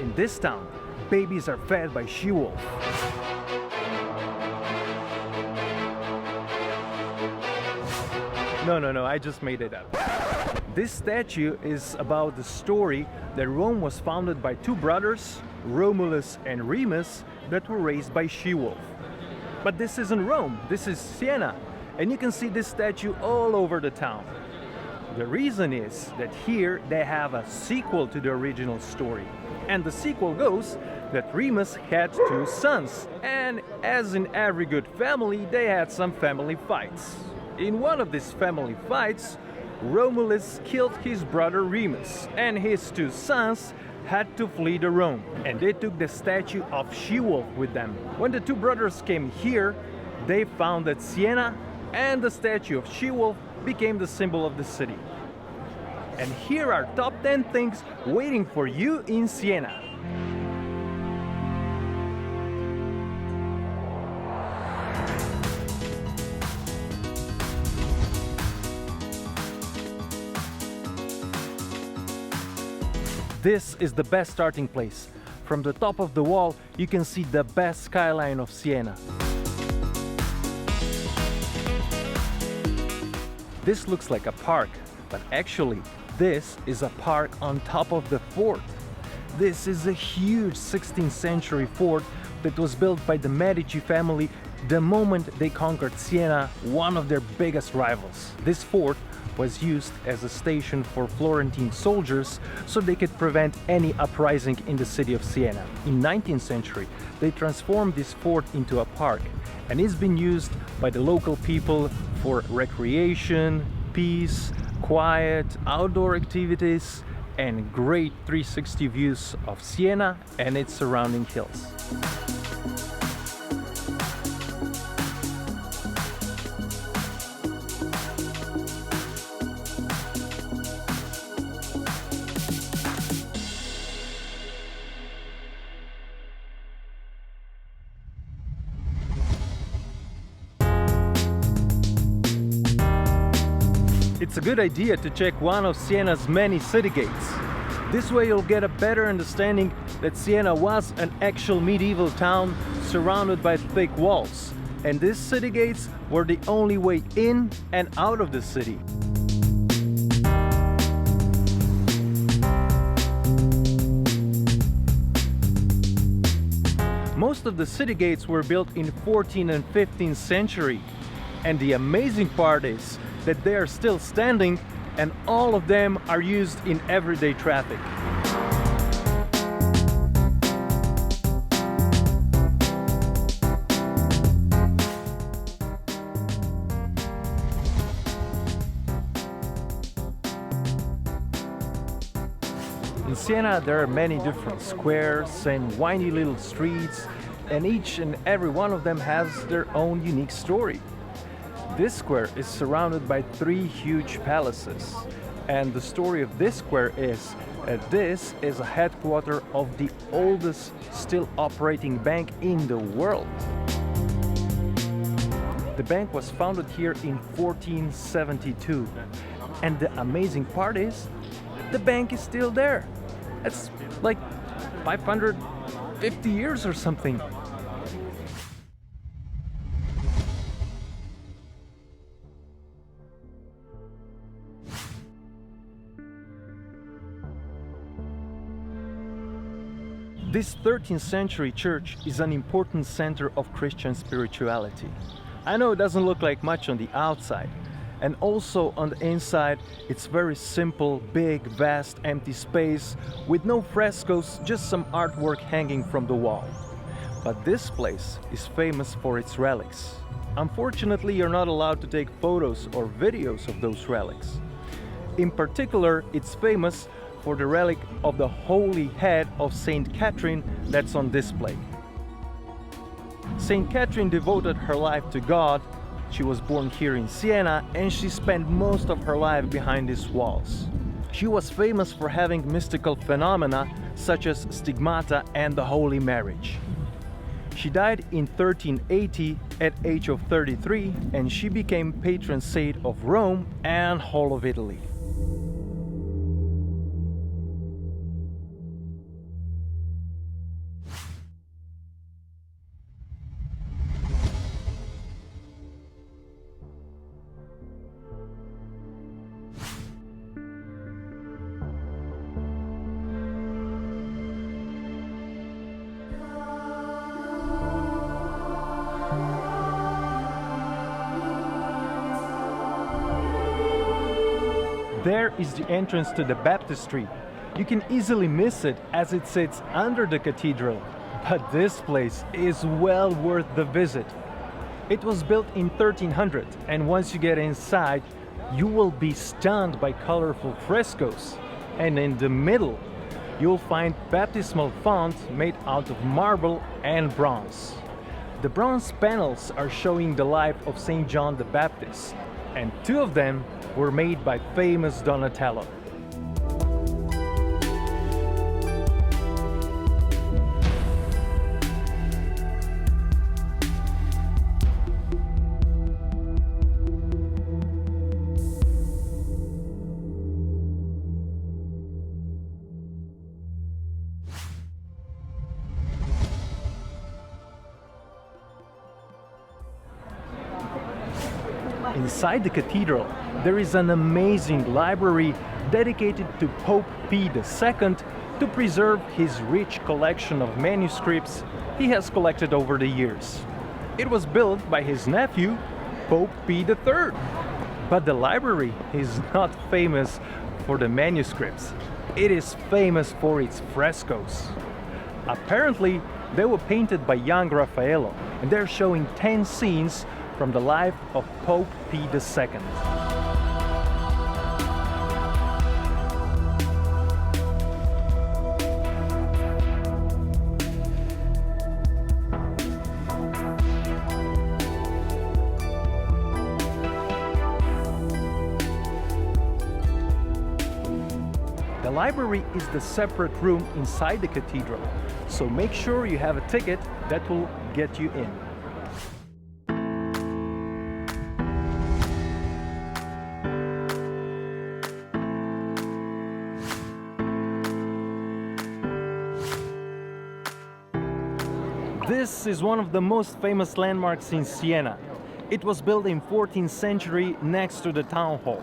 In this town, babies are fed by she-wolf. No, I just made it up. This statue is about the story that Rome was founded by two brothers, Romulus and Remus, that were raised by she-wolf. But this isn't Rome, this is Siena, and you can see this statue all over the town. The reason is that here they have a sequel to the original story. And the sequel goes that Remus had two sons, and as in every good family, they had some family fights. In one of these family fights, Romulus killed his brother Remus, and his two sons had to flee to Rome, and they took the statue of she-wolf with them. When the two brothers came here, they found that Siena and the statue of she-wolf became the symbol of the city. And here are top 10 things waiting for you in Siena. This is the best starting place. From the top of the wall, you can see the best skyline of Siena. This looks like a park, but actually, this is a park on top of the fort. This is a huge 16th century fort that was built by the Medici family the moment they conquered Siena, one of their biggest rivals. This fort was used as a station for Florentine soldiers so they could prevent any uprising in the city of Siena. In 19th century, they transformed this fort into a park, and it's been used by the local people for recreation, peace, quiet, outdoor activities, and great 360 views of Siena and its surrounding hills. It's a good idea to check one of Siena's many city gates. This way you'll get a better understanding that Siena was an actual medieval town surrounded by thick walls, and these city gates were the only way in and out of the city. Most of the city gates were built in 14th and 15th century, and the amazing part is that they are still standing, and all of them are used in everyday traffic. In Siena there are many different squares and windy little streets, and each and every one of them has their own unique story. This square is surrounded by three huge palaces, and the story of this square is that this is a headquarters of the oldest still operating bank in the world. The bank was founded here in 1472, and the amazing part is the bank is still there. It's like 550 years or something. This 13th century church is an important center of Christian spirituality. I know it doesn't look like much on the outside, and also on the inside it's very simple, big, vast, empty space with no frescoes, just some artwork hanging from the wall. But this place is famous for its relics. Unfortunately, you're not allowed to take photos or videos of those relics. In particular, it's famous for the relic of the holy head of Saint Catherine that's on display. Saint Catherine devoted her life to God. She was born here in Siena, and she spent most of her life behind these walls. She was famous for having mystical phenomena such as stigmata and the Holy Marriage. She died in 1380 at age of 33, and she became patron saint of Rome and whole of Italy. There is the entrance to the baptistry. You can easily miss it as it sits under the cathedral, but this place is well worth the visit. It was built in 1300, and once you get inside, you will be stunned by colorful frescoes. And in the middle, you'll find baptismal font made out of marble and bronze. The bronze panels are showing the life of St. John the Baptist, and two of them were made by famous Donatello. Inside the cathedral, there is an amazing library dedicated to Pope Pii II to preserve his rich collection of manuscripts he has collected over the years. It was built by his nephew, Pope Pii III. But the library is not famous for the manuscripts. It is famous for its frescoes. Apparently, they were painted by young Raffaello, and they're showing 10 scenes from the life of Pope Pii II. The library is the separate room inside the cathedral, so make sure you have a ticket that will get you in. This is one of the most famous landmarks in Siena. It was built in 14th century next to the town hall.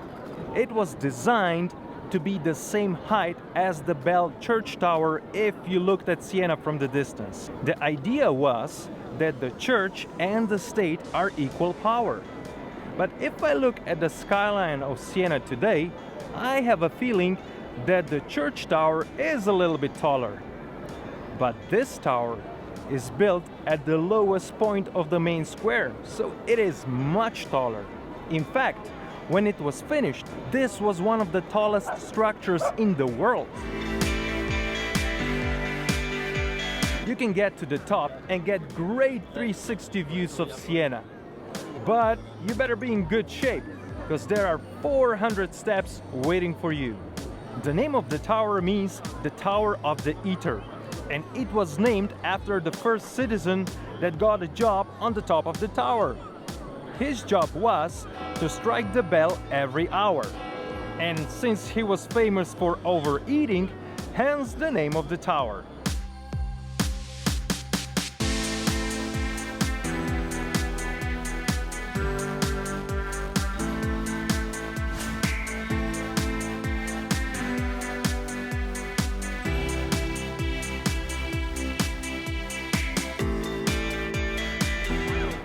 It was designed to be the same height as the bell church tower if you looked at Siena from the distance. The idea was that the church and the state are equal power. But if I look at the skyline of Siena today, I have a feeling that the church tower is a little bit taller. But this tower is built at the lowest point of the main square, so it is much taller. In fact, when it was finished, this was one of the tallest structures in the world. You can get to the top and get great 360 views of Siena. But you better be in good shape, because there are 400 steps waiting for you. The name of the tower means the Tower of the Eater, and it was named after the first citizen that got a job on the top of the tower. His job was to strike the bell every hour. And since he was famous for overeating, hence the name of the tower.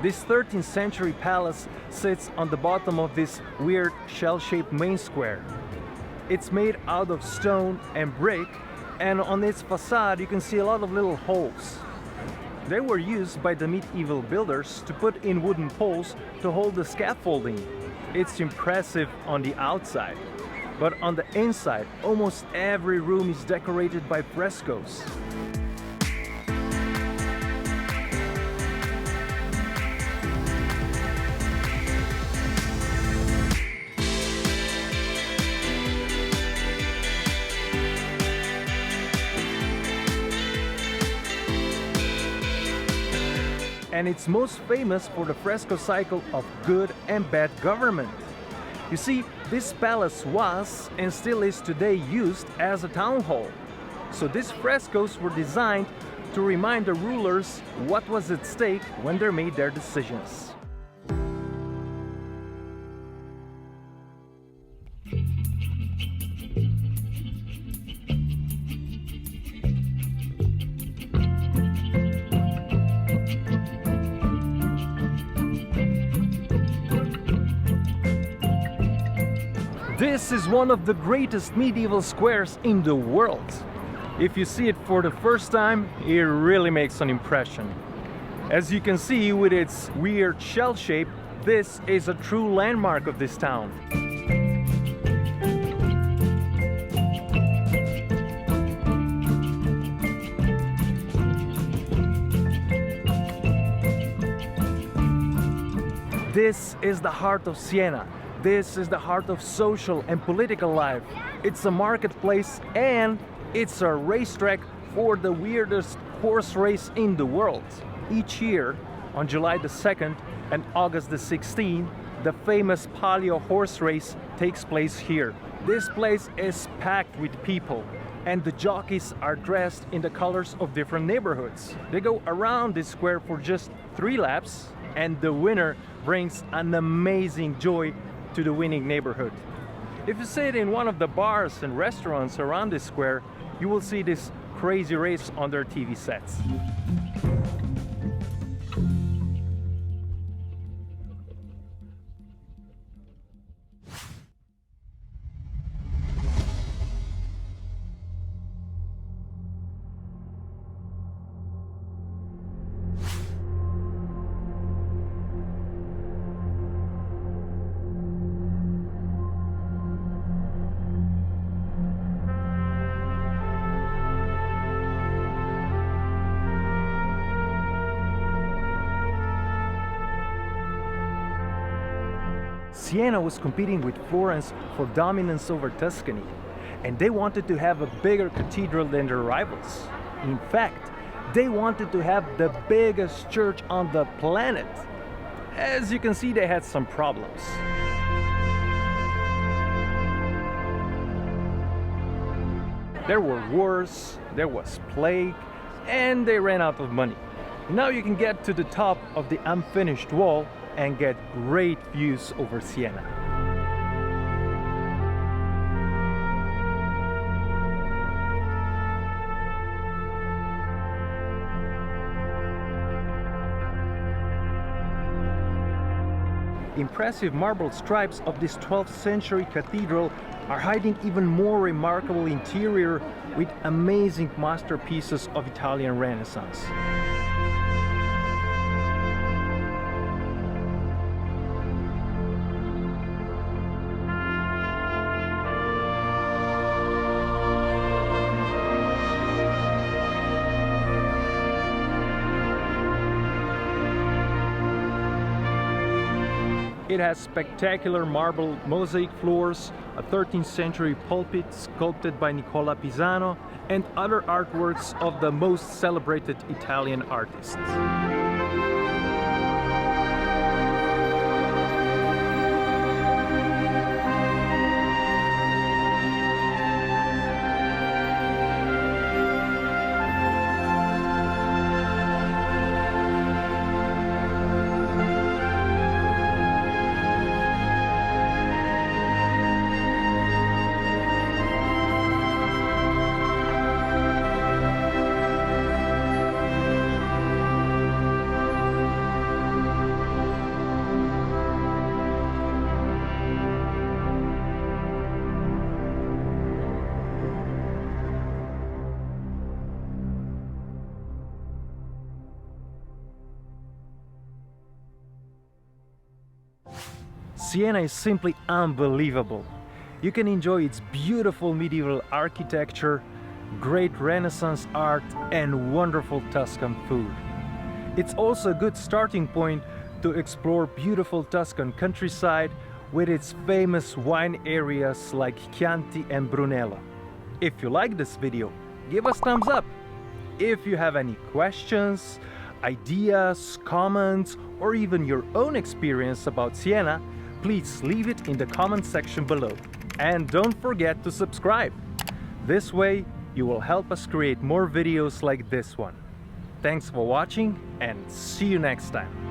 This 13th century palace sits on the bottom of this weird shell-shaped main square. It's made out of stone and brick, and on its facade you can see a lot of little holes. They were used by the medieval builders to put in wooden poles to hold the scaffolding. It's impressive on the outside, but on the inside almost every room is decorated by frescoes. And it's most famous for the fresco cycle of good and bad government. You see, this palace was and still is today used as a town hall. So these frescoes were designed to remind the rulers what was at stake when they made their decisions. This is one of the greatest medieval squares in the world. If you see it for the first time, it really makes an impression. As you can see with its weird shell shape, this is a true landmark of this town. This is the heart of Siena. This is the heart of social and political life. It's a marketplace and it's a racetrack for the weirdest horse race in the world. Each year, on July the 2nd and August the 16th, the famous Palio horse race takes place here. This place is packed with people and the jockeys are dressed in the colors of different neighborhoods. They go around this square for just 3 laps and the winner brings an amazing joy to the winning neighborhood. If you sit in one of the bars and restaurants around this square, you will see this crazy race on their TV sets. Siena was competing with Florence for dominance over Tuscany, and they wanted to have a bigger cathedral than their rivals. In fact, they wanted to have the biggest church on the planet. As you can see, they had some problems. There were wars, there was plague, and they ran out of money. Now you can get to the top of the unfinished wall and get great views over Siena. Impressive marble stripes of this 12th century cathedral are hiding even more remarkable interior with amazing masterpieces of Italian Renaissance. It has spectacular marble mosaic floors, a 13th century pulpit sculpted by Nicola Pisano, and other artworks of the most celebrated Italian artists. Siena is simply unbelievable. You can enjoy its beautiful medieval architecture, great Renaissance art, and wonderful Tuscan food. It's also a good starting point to explore beautiful Tuscan countryside with its famous wine areas like Chianti and Brunello. If you like this video, give us thumbs up. If you have any questions, ideas, comments, or even your own experience about Siena, please leave it in the comment section below. And don't forget to subscribe. This way, you will help us create more videos like this one. Thanks for watching and see you next time.